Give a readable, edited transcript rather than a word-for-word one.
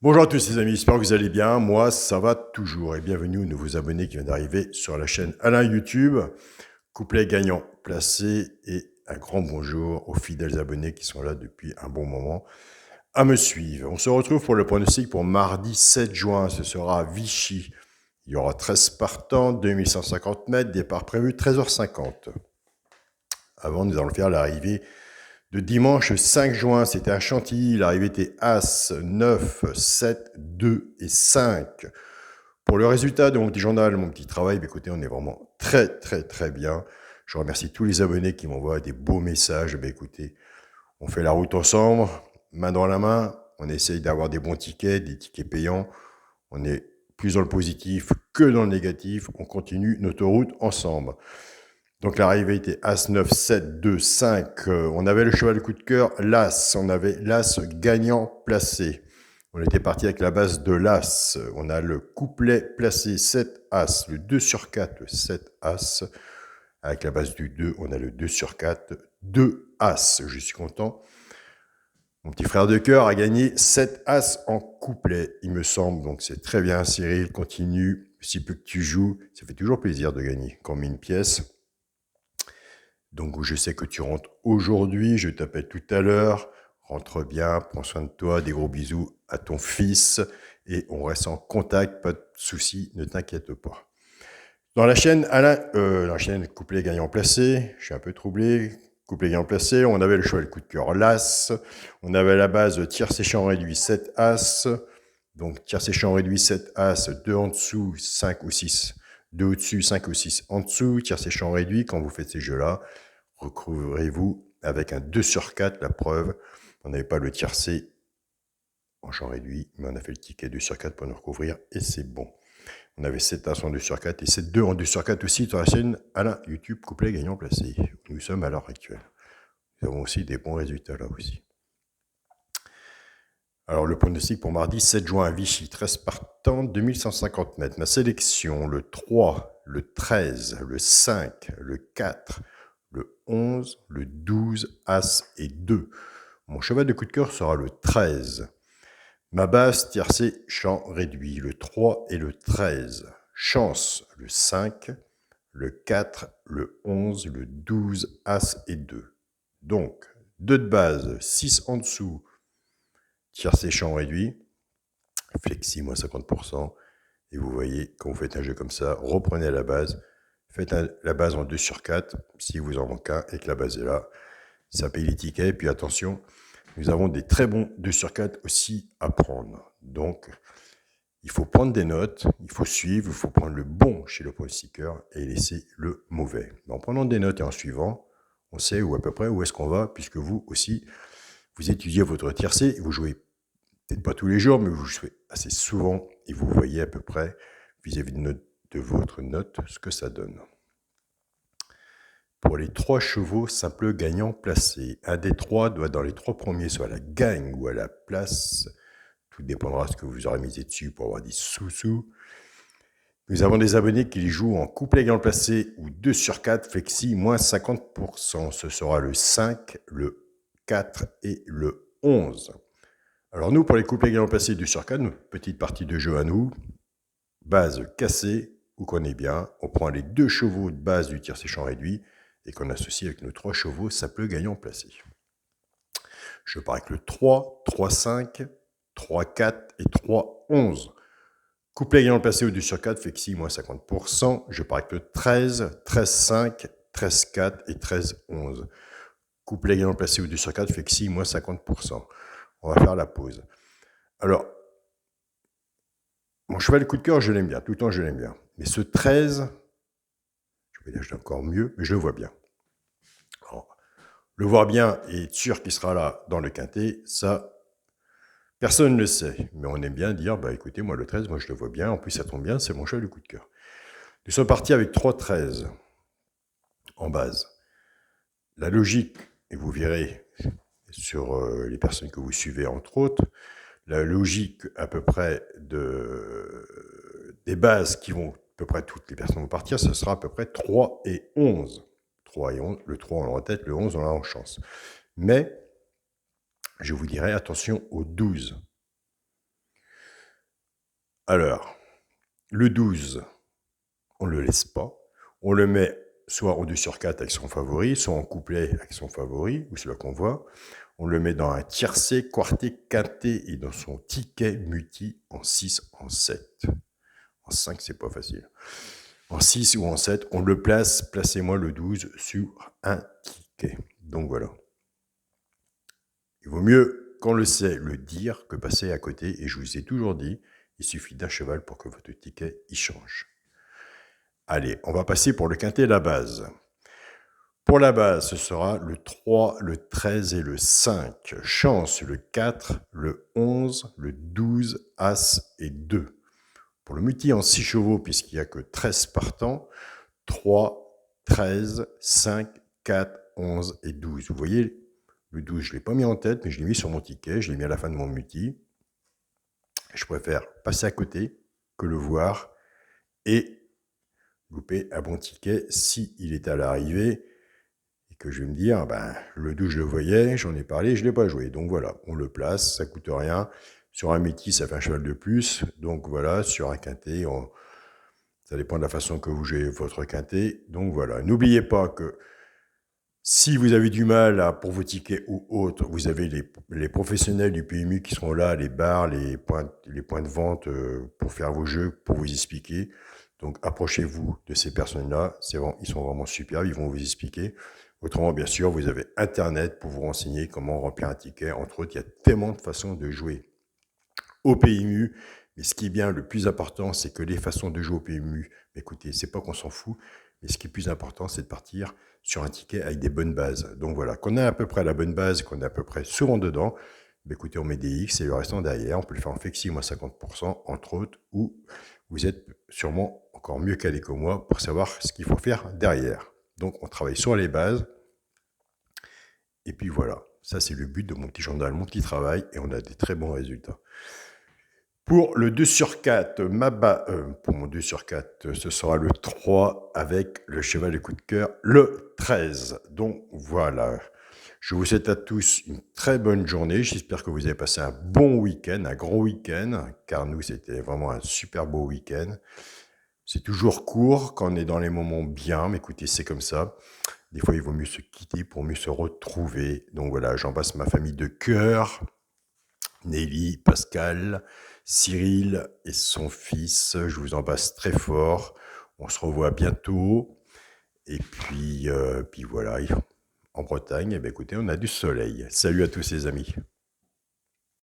Bonjour à tous les amis, j'espère que vous allez bien. Moi, ça va toujours. Et bienvenue aux nouveaux abonnés qui viennent d'arriver sur la chaîne Alain YouTube. Couplet gagnant placé et un grand bonjour aux fidèles abonnés qui sont là depuis un bon moment à me suivre. On se retrouve pour le pronostic pour mardi 7 juin. Ce sera à Vichy. Il y aura 13 partants, 2150 mètres, départ prévu 13h50. Avant, nous allons faire l'arrivée de dimanche 5 juin, c'était à Chantilly. L'arrivée était As, 9, 7, 2 et 5. Pour le résultat de mon petit journal, mon petit travail, écoutez, on est vraiment très bien. Je remercie tous les abonnés qui m'envoient des beaux messages. Écoutez, on fait la route ensemble, main dans la main. On essaye d'avoir des bons tickets, des tickets payants. On est plus dans le positif que dans le négatif. On continue notre route ensemble. Donc l'arrivée était As 9, 7, 2, 5. On avait le cheval coup de cœur, l'As. On avait l'As gagnant placé. On était parti avec la base de l'As. On a le couplet placé 7 As. Le 2 sur 4, 7 As. Avec la base du 2, on a le 2 sur 4, 2 As. Je suis content. Mon petit frère de cœur a gagné 7 As en couplet, il me semble. Donc c'est très bien, Cyril. Continue. Si peu que tu joues, ça fait toujours plaisir de gagner quand on met une pièce. Donc, je sais que tu rentres aujourd'hui, je t'appelle tout à l'heure. Rentre bien, prends soin de toi, des gros bisous à ton fils et on reste en contact, pas de soucis, ne t'inquiète pas. Dans la chaîne, la chaîne couplet gagnant placé, je suis un peu troublé. Couplet gagnant placé, on avait le choix, le coup de cœur, l'As. On avait la base tiers séchant réduit 7 As. Donc, tiers séchant réduit 7 As, 2 en dessous, 5 ou 6. 2 au-dessus, 5 ou 6 en dessous. Tiers séchant réduit, quand vous faites ces jeux-là, recouvrez-vous avec un 2 sur 4, la preuve. On n'avait pas le tiercé en champ réduit, mais on a fait le ticket 2 sur 4 pour nous recouvrir et c'est bon. On avait 7 As en 2 sur 4 et 7 2 en 2 sur 4 aussi sur la chaîne Alain YouTube couplet gagnant placé. Nous sommes à l'heure actuelle. Nous avons aussi des bons résultats là aussi. Alors le pronostic pour mardi 7 juin à Vichy, 13 partants, 2150 mètres. Ma sélection, le 3, le 13, le 5, le 4, le 11, le 12, As et 2. Mon cheval de coup de cœur sera le 13. Ma base tiercé champ réduit, le 3 et le 13. Chance, le 5, le 4, le 11, le 12, As et 2. Donc, 2 de base, 6 en dessous, tiercé champ réduit, flexi moins 50%. Et vous voyez, quand vous faites un jeu comme ça, reprenez la base, faites la base en 2 sur 4, si vous en manquez un et que la base est là, ça paye les tickets. Et puis attention, nous avons des très bons 2 sur 4 aussi à prendre. Donc, il faut prendre des notes, il faut suivre, il faut prendre le bon chez le pronostiqueur et laisser le mauvais. Mais en prenant des notes et en suivant, on sait où à peu près où est-ce qu'on va, puisque vous aussi, vous étudiez votre tiercé, vous jouez peut-être pas tous les jours, mais vous jouez assez souvent et vous voyez à peu près vis-à-vis de votre note ce que ça donne. Pour les 3 chevaux simples gagnants placés, un des 3 doit dans les 3 premiers soit à la gagne ou à la place. Tout dépendra de ce que vous aurez misé dessus pour avoir des sous-sous. Nous avons des abonnés qui les jouent en couplet gagnant placé ou 2 sur 4, flexi, moins 50%. Ce sera le 5, le 4 et le 11. Alors nous, pour les couplets gagnants placés 2 sur 4, une petite partie de jeu à nous, base cassée, ou qu'on est bien, on prend les 2 chevaux de base du tiercé champ réduit et qu'on associe avec nos 3 chevaux simples gagnants placés. Je pars avec le 3, 3, 5, 3, 4 et 3, 11. Couplet gagnant placé au 2 sur 4, flexi, moins 50%. Je pars avec le 13, 13, 5, 13, 4 et 13, 11. Couplet gagnant placé au 2 sur 4, flexi, moins 50%. On va faire la pause. Alors, mon cheval coup de cœur, je l'aime bien. Tout le temps, je l'aime bien. Mais ce 13, je vais dire, je l'ai encore mieux, mais je le vois bien. Alors, le voir bien et être sûr qu'il sera là dans le quintet, ça, personne ne le sait. Mais on aime bien dire, bah écoutez, moi le 13, moi je le vois bien. En plus, ça tombe bien, c'est mon cheval de coup de cœur. Nous sommes partis avec 3-13 en base. La logique, et vous verrez sur les personnes que vous suivez entre autres, la logique à peu près des bases qui vont, à peu près toutes les personnes vont partir, ce sera à peu près 3 et 11. 3 et 11, le 3 on l'a en tête, le 11 on l'a en chance. Mais, je vous dirais, attention au 12. Alors, le 12, on ne le laisse pas. On le met soit en 2 sur 4 avec son favori, soit en couplet avec son favori, ou celui qu'on voit. On le met dans un tiercé, quarté, quinté et dans son ticket multi en 6, en 7. En 5, c'est pas facile. En 6 ou en 7, on le place, placez-moi le 12 sur un ticket. Donc voilà. Il vaut mieux, quand on le sait, le dire que passer à côté. Et je vous ai toujours dit, il suffit d'un cheval pour que votre ticket y change. Allez, on va passer pour le quintet la base. Pour la base, ce sera le 3, le 13 et le 5. Chance, le 4, le 11, le 12, As et 2. Pour le multi en 6 chevaux, puisqu'il n'y a que 13 partants, 3, 13, 5, 4, 11 et 12. Vous voyez, le 12, je ne l'ai pas mis en tête, mais je l'ai mis sur mon ticket, je l'ai mis à la fin de mon multi. Je préfère passer à côté que le voir et louper un bon ticket s'il est à l'arrivée et que je vais me dire, le 12, je le voyais, j'en ai parlé, je ne l'ai pas joué. Donc voilà, on le place, ça ne coûte rien. Sur un multi, ça fait un cheval de plus. Donc voilà, sur un quintet, ça dépend de la façon que vous jouez votre quintet. Donc voilà, n'oubliez pas que si vous avez du mal pour vos tickets ou autres, vous avez les professionnels du PMU qui seront là, les bars, les points de vente pour faire vos jeux, pour vous expliquer. Donc approchez-vous de ces personnes-là, ils sont vraiment superbes, ils vont vous expliquer. Autrement, bien sûr, vous avez Internet pour vous renseigner comment remplir un ticket. Entre autres, il y a tellement de façons de jouer au PMU. Mais ce qui est bien, le plus important, c'est que les façons de jouer au PMU, écoutez, c'est pas qu'on s'en fout, mais ce qui est plus important, c'est de partir sur un ticket avec des bonnes bases. Donc voilà, qu'on a à peu près la bonne base, qu'on a à peu près souvent dedans, écoutez, on met des X et le restant derrière. On peut le faire en flexi, moins 50%, entre autres, ou vous êtes sûrement encore mieux calé que moi pour savoir ce qu'il faut faire derrière. Donc on travaille sur les bases. Et puis voilà, ça c'est le but de mon petit journal, mon petit travail, et on a des très bons résultats. Pour le 2 sur 4, pour mon 2 sur 4, ce sera le 3 avec le cheval de coup de cœur, le 13. Donc voilà, je vous souhaite à tous une très bonne journée. J'espère que vous avez passé un bon week-end, un grand week-end, car nous, c'était vraiment un super beau week-end. C'est toujours court quand on est dans les moments bien, mais écoutez, c'est comme ça. Des fois, il vaut mieux se quitter pour mieux se retrouver. Donc voilà, j'embrasse ma famille de cœur, Nelly, Pascal, Cyril et son fils. Je vous embrasse très fort. On se revoit bientôt. Et puis voilà, en Bretagne, écoutez, on a du soleil. Salut à tous les amis.